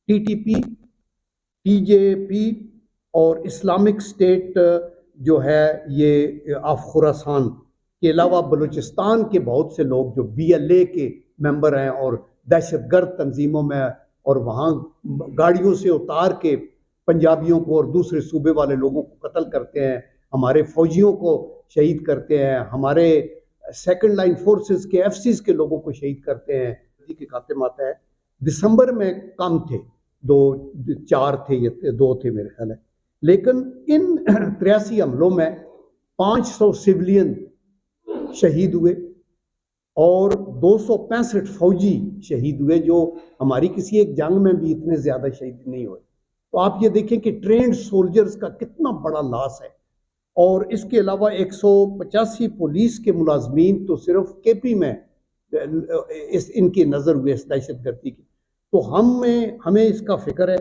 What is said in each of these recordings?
TTP, टीजेपी और Islamic state जो है ये ऑफ खुरासान के अलावा बलूचिस्तान के बहुत से लोग जो बीएलए के मेंबर हैं और दहशतगर्द तंजीमों में और वहाँ गाड़ियों से उतार के पंजाबियों को और दूसरे सूबे वाले लोगों को कत्ल करते हैं, हमारे फौजियों को शहीद करते हैं, हमारे सेकंड लाइन फोर्सेस के एफसीज के लोगों को शहीद करते हैं के खात्मात है। दिसंबर में कम थे, 4 थे, ये 2 थे मेरे ख्याल है, लेकिन इन 83 हमलों में 500 सिविलियन शहीद हुए और 265 फौजी शहीद हुए, जो हमारी किसी एक जंग में भी इतने ज्यादा शहीद नहीं हुए। तो आप ये देखें कि ट्रेंड सोल्जर्स का कितना बड़ा लॉस है। और इसके अलावा 185 पुलिस के मुलाजमीन तो सिर्फ केपी में इनकी नजर हुए इस दहशतगर्दी की। तो हमें इसका फिक्र है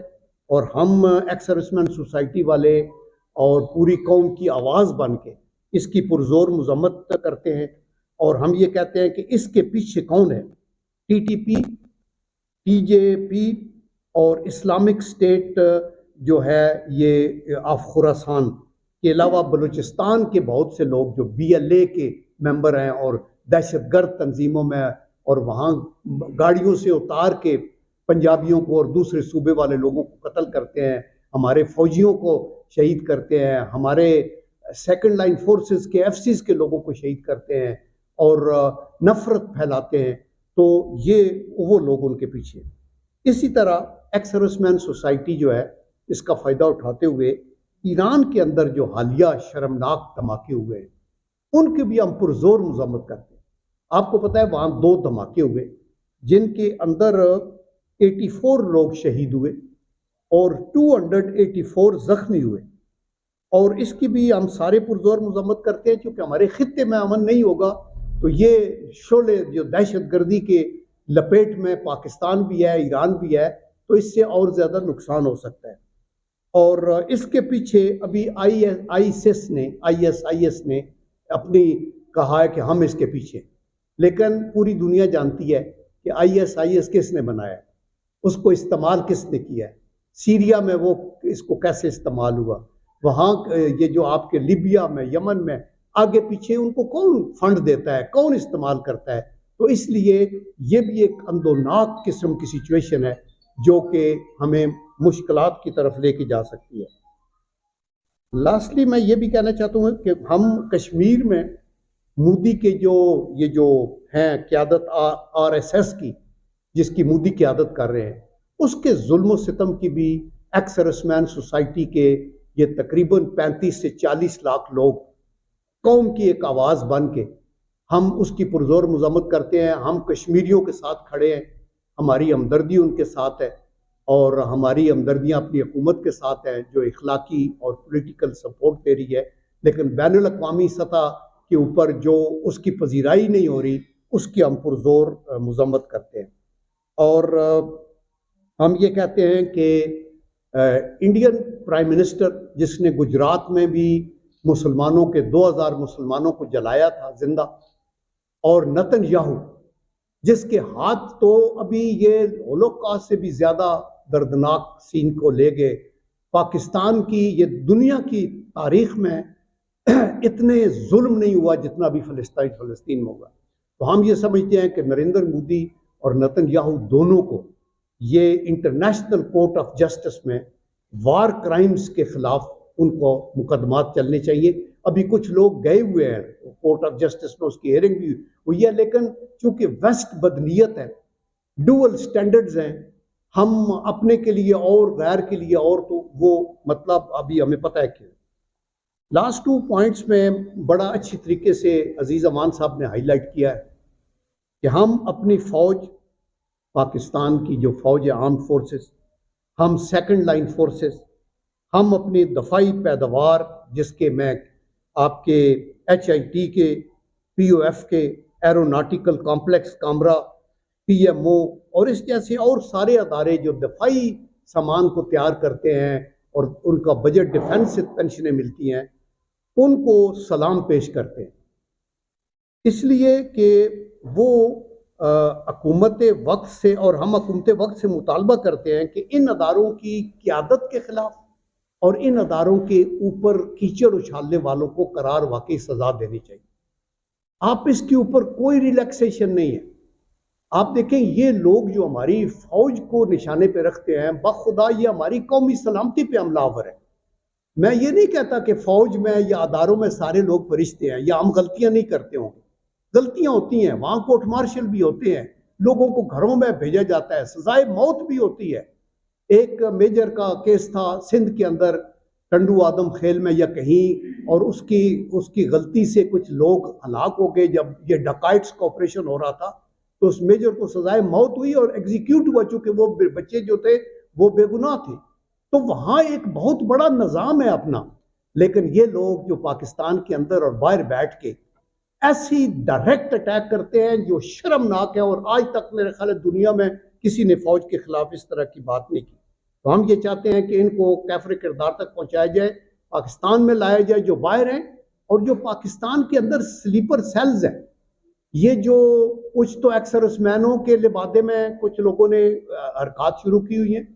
और हम एक्स सर्विसमैन सोसाइटी वाले और पूरी कौम की आवाज़ बन के इसकी पुरजोर मजम्मत करते हैं और हम ये कहते हैं कि इसके पीछे कौन है। टीटीपी, टीजेपी और इस्लामिक स्टेट जो है ये ऑफ खुरासान के अलावा बलूचिस्तान के बहुत से लोग जो बीएलए के मेंबर हैं और दहशतगर्द तंजीमों में और वहाँ गाड़ियों से उतार के पंजाबियों को और दूसरे सूबे वाले लोगों को कत्ल करते हैं, हमारे फौजियों को शहीद करते हैं, हमारे सेकंड लाइन फोर्सेस के एफसीज के लोगों को शहीद करते हैं और नफरत फैलाते हैं। तो ये वो लोग उनके पीछे। इसी तरह एक्स सर्विसमैन सोसाइटी जो है इसका फ़ायदा उठाते हुए ईरान के अंदर जो हालिया शर्मनाक धमाके हुए हैं उनकी भी हम पुरजोर मजम्मत करते हैं। आपको पता है वहाँ 2 धमाके हुए जिनके अंदर 84 लोग शहीद हुए और 284 जख्मी हुए और इसकी भी हम सारे पुरजोर मजम्मत करते हैं, क्योंकि हमारे खित्ते में अमन नहीं होगा तो ये शोले जो दहशतगर्दी के लपेट में पाकिस्तान भी है, ईरान भी है, तो इससे और ज़्यादा नुकसान हो सकता है। और इसके पीछे अभी आईएसआईएस ने अपनी कहा है कि हम इसके पीछे, लेकिन पूरी दुनिया जानती है कि आईएसआईएस किसने बनाया है, उसको इस्तेमाल किसने किया है, सीरिया में वो इसको कैसे इस्तेमाल हुआ, वहाँ ये जो आपके लिबिया में, यमन में आगे पीछे उनको कौन फंड देता है, कौन इस्तेमाल करता है। तो इसलिए ये भी एक अंदोनाक किस्म की सिचुएशन है जो कि हमें मुश्किलात की तरफ लेके जा सकती है। लास्टली मैं ये भी कहना चाहता हूँ कि हम कश्मीर में मोदी के जो हैं क़यादत आरएसएस की, जिसकी मोदी क़यादत कर रहे हैं, उसके जुल्म सितम की भी एक्स सर्विसमैन सोसाइटी के ये तकरीबन 35 से 40 लाख लोग कौम की एक आवाज़ बन के हम उसकी पुरजोर मजम्मत करते हैं। हम कश्मीरियों के साथ खड़े हैं, हमारी हमदर्दी उनके साथ है और हमारी हमदर्दियाँ अपनी हुकूमत के साथ है जो इखलाकी और पॉलिटिकल सपोर्ट दे रही है, लेकिन बैनुल अक़वामी सतह के ऊपर जो उसकी पजीराई नहीं हो रही उसकी हम पुरजोर मजम्मत करते हैं। और हम ये कहते हैं कि इंडियन प्राइम मिनिस्टर जिसने गुजरात में भी मुसलमानों के 2000 मुसलमानों को जलाया था जिंदा, और नेतन्याहू जिसके हाथ तो अभी ये होलोकॉस्ट से भी ज़्यादा दर्दनाक सीन को ले गए, पाकिस्तान की ये दुनिया की तारीख में इतने जुल्म नहीं हुआ जितना भी फ़लस्तीन में हुआ। तो हम ये समझते हैं कि नरेंद्र मोदी और नेतन्याहू दोनों को ये इंटरनेशनल कोर्ट ऑफ जस्टिस में वार क्राइम्स के खिलाफ उनको मुकदमात चलने चाहिए। अभी कुछ लोग गए हुए हैं कोर्ट ऑफ जस्टिस में, उसकी हेयरिंग भी हुई है, लेकिन चूंकि वेस्ट बदनीयत है, डुअल स्टैंडर्ड्स हैं, हम अपने के लिए और गैर के लिए और, तो वो मतलब अभी हमें पता है कि लास्ट 2 पॉइंट्स में बड़ा अच्छी तरीके से अजीज़ अमान साहब ने हाईलाइट किया है कि हम अपनी फ़ौज, पाकिस्तान की जो फ़ौज है आर्म फोर्सेस, हम सेकंड लाइन फोर्सेस, हम अपनी दफाई पैदावार जिसके में आपके HIT के, POF के, एरोनॉटिकल कॉम्प्लेक्स कामरा, PMO और इस जैसे और सारे अदारे जो दफाई सामान को तैयार करते हैं और उनका बजट डिफेंस से पेंशनें मिलती हैं, उनको सलाम पेश करते हैं, इसलिए कि वो हुकूमत वक्त से और हम हुकूमत वक्त से मुतालबा करते हैं कि इन अदारों की क़यादत के ख़िलाफ़ और इन अदारों के ऊपर कीचड़ उछालने वालों को करार वाकई सज़ा देनी चाहिए। आप इसके ऊपर कोई रिलैक्सेशन नहीं है। आप देखें, ये लोग जो हमारी फ़ौज को निशाने पे रखते हैं, बखुदा ये हमारी कौमी सलामती पे हमलावर है। मैं ये नहीं कहता कि फ़ौज में या अदारों में सारे लोग फरिश्ते हैं या हम गलतियां नहीं करते होंगे। गलतियां होती हैं, वहां कोर्ट मार्शल भी होते हैं, लोगों को घरों में भेजा जाता है, सजाए मौत भी होती है। एक मेजर का केस था सिंध के अंदर, टंडू आदम खेल में या कहीं, और उसकी उसकी गलती से कुछ लोग हलाक हो गए। जब ये डकाइट्स का ऑपरेशन हो रहा था तो उस मेजर को सजाए मौत हुई और एग्जीक्यूट हुआ, चूंकि वो बच्चे जो थे वो बेगुनाह थे। तो वहां एक बहुत बड़ा निज़ाम है अपना। लेकिन ये लोग जो पाकिस्तान के अंदर और बाहर बैठ के ऐसी डायरेक्ट अटैक करते हैं जो शर्मनाक है, और आज तक मेरे ख्याल है दुनिया में किसी ने फौज के खिलाफ इस तरह की बात नहीं की। तो हम ये चाहते हैं कि इनको कैफरे किरदार तक पहुंचाया जाए, पाकिस्तान में लाया जाए जो बाहर हैं, और जो पाकिस्तान के अंदर स्लीपर सेल्स हैं, ये जो कुछ तो एक्स सर्विसमैनों के लिबादे में कुछ लोगों ने हरकत शुरू की हुई है,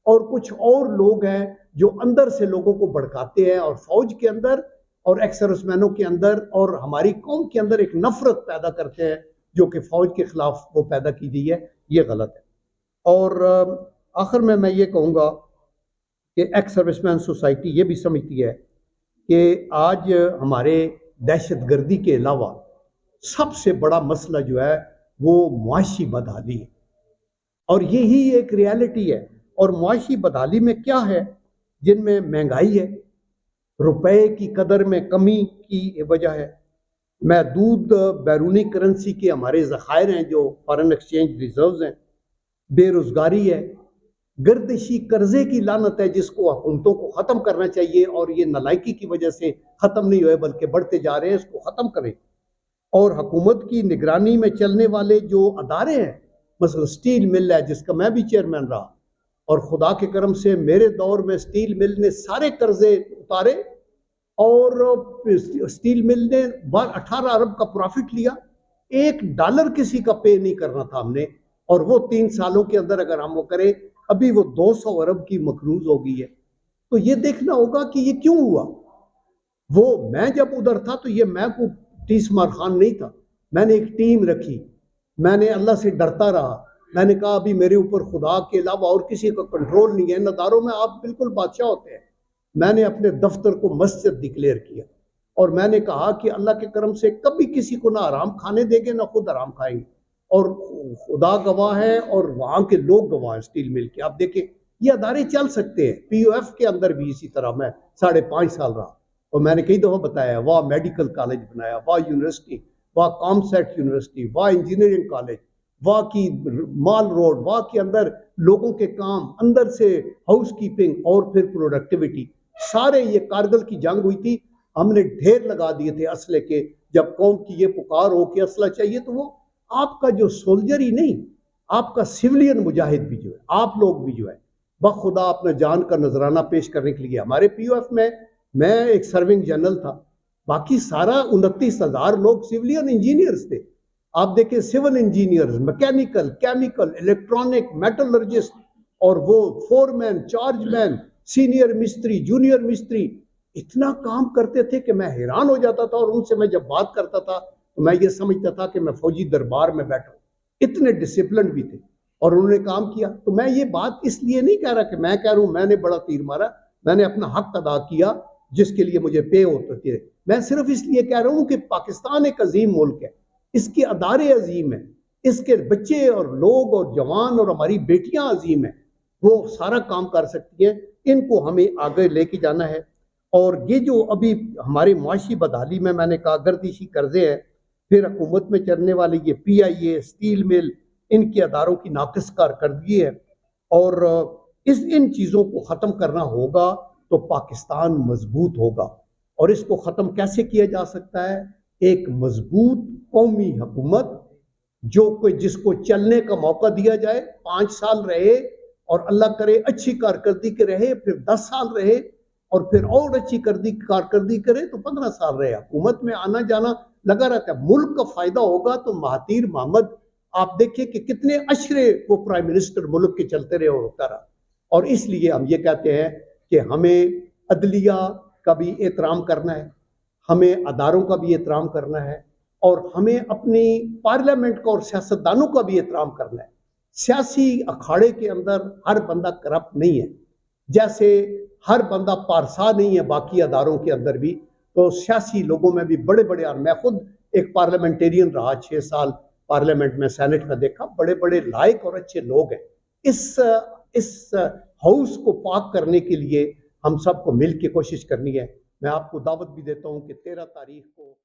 और कुछ और लोग हैं जो अंदर से लोगों को भड़काते हैं, और फौज के अंदर और एक्स सर्विसमैनों के अंदर और हमारी कौम के अंदर एक नफरत पैदा करते हैं जो कि फौज के खिलाफ वो पैदा की गई है। ये गलत है। और आखिर में मैं ये कहूँगा कि एक्स सर्विसमैन सोसाइटी ये भी समझती है कि आज हमारे दहशत गर्दी के अलावा सबसे बड़ा मसला जो है वो मुआशी बदहाली है, और यही एक रियलिटी है। और मुआशी बदहाली में क्या है, जिनमें महंगाई है, रुपए की कदर में कमी की वजह है, महदूद बैरूनी करेंसी के हमारे ज़खायर हैं जो फॉरेन एक्सचेंज रिजर्व्स हैं, बेरोज़गारी है, गर्दिशी कर्जे की लानत है जिसको हुकूमतों को ख़त्म करना चाहिए, और ये नालायकी की वजह से ख़त्म नहीं हुए बल्कि बढ़ते जा रहे हैं, इसको ख़त्म करें। और हुकूमत की निगरानी में चलने वाले जो अदारे हैं, मसलन स्टील मिल है जिसका मैं भी चेयरमैन रहा, और खुदा के करम से मेरे दौर में स्टील मिल ने सारे कर्जे उतारे और स्टील मिल ने 18 अरब का प्रॉफिट लिया। $1 किसी का पे नहीं करना था हमने, और वो 3 सालों के अंदर अगर हम वो करें, अभी वो 200 अरब की मकरूज हो गई है। तो ये देखना होगा कि ये क्यों हुआ। वो मैं जब उधर था तो ये मैं को टीस मार खान नहीं था, मैंने एक टीम रखी, मैंने अल्लाह से डरता रहा, मैंने कहा अभी मेरे ऊपर खुदा के अलावा और किसी का कंट्रोल नहीं है, नदारों में आप बिल्कुल बादशाह होते हैं। मैंने अपने दफ्तर को मस्जिद डिक्लेयर किया, और मैंने कहा कि अल्लाह के करम से कभी किसी को ना आराम खाने देंगे ना खुद आराम खाएंगे, और खुदा गवाह है और वहाँ के लोग गवाह हैं स्टील मिल के। आप देखें ये अदारे चल सकते हैं। POF के अंदर भी इसी तरह मैं 5.5 साल रहा, और मैंने कई दफ़ा बताया, वाह मेडिकल कॉलेज बनाया, वाह यूनिवर्सिटी, वाह कॉमसेट यूनिवर्सिटी, वाह इंजीनियरिंग कॉलेज, वाह की माल रोड, वाह के अंदर लोगों के काम, अंदर से हाउस कीपिंग और फिर प्रोडक्टिविटी, सारे ये कारगिल की जंग हुई थी, हमने ढेर लगा दिए थे असले के। जब कौम की ये पुकार हो कि असला चाहिए, तो वो आपका जो सोल्जर ही नहीं, आपका सिविलियन मुजाहिद भी जो है, आप लोग भी जो है, बखुदा अपना जान का नजराना पेश करने के लिए। हमारे POF में मैं एक सर्विंग जनरल था, बाकी सारा 29,000 लोग सिविलियन इंजीनियर्स थे। आप देखें civil engineers, mechanical, chemical, electronic, metallurgist, और वो फोरमैन, चार्जमैन, सीनियर मिस्त्री, जूनियर मिस्त्री, इतना काम करते थे कि मैं हैरान हो जाता था। और उनसे मैं जब बात करता था तो मैं ये समझता था कि मैं फौजी दरबार में बैठा हूँ, इतने डिसिप्लिन भी थे, और उन्होंने काम किया। तो मैं ये बात इसलिए नहीं कह रहा कि मैं कह रहा हूँ मैंने बड़ा तीर मारा, मैंने अपना हक अदा किया जिसके लिए मुझे पे होते थे। मैं सिर्फ इसलिए कह रहा हूँ कि पाकिस्तान एक अजीम मुल्क है, इसके अदारे अजीम हैं, इसके बच्चे और लोग और जवान और हमारी बेटियां अजीम हैं, वो सारा काम कर सकती हैं। इनको हमें आगे लेके जाना है। और ये जो अभी हमारी मुआशी बदहाली में मैंने कहा गर्दिशी कर्जे हैं, फिर हुकूमत में चलने वाले ये PIA, स्टील मिल, इनके अदारों की नाकिस कारकर्दगी है, और इन चीज़ों को ख़त्म करना होगा तो पाकिस्तान मजबूत होगा। और इसको ख़त्म कैसे किया जा सकता है? एक मजबूत कौमी हुकूमत जो कोई जिसको चलने का मौका दिया जाए, 5 साल रहे, और अल्लाह करे अच्छी कारकर्दगी के रहे, फिर 10 साल रहे, और फिर और अच्छी कारकर्दगी करे तो 15 साल रहे। हुकूमत में आना जाना लगा रहता है, मुल्क का फायदा होगा तो महातीर मोहम्मद आप देखिए कि कितने अशरे वो प्राइम मिनिस्टर मुल्क के चलते रहे और होता रहा। और इसलिए हम ये कहते हैं कि हमें अदलिया का भी एहतराम करना है, हमें अदारों का भी एहतराम करना है और हमें अपनी पार्लियामेंट का और सियासतदानों का भी एहतराम करना है। सियासी अखाड़े के अंदर हर बंदा करप्ट नहीं है, जैसे हर बंदा पारसा नहीं है बाकी अदारों के अंदर भी, तो सियासी लोगों में भी बड़े बड़े, और मैं खुद एक पार्लियामेंटेरियन रहा, 6 साल पार्लियामेंट में सेनेट का देखा, बड़े बड़े लायक और अच्छे लोग हैं। इस हाउस को पाक करने के लिए हम सबको मिल के कोशिश करनी है। मैं आपको दावत भी देता हूं कि 13 तारीख को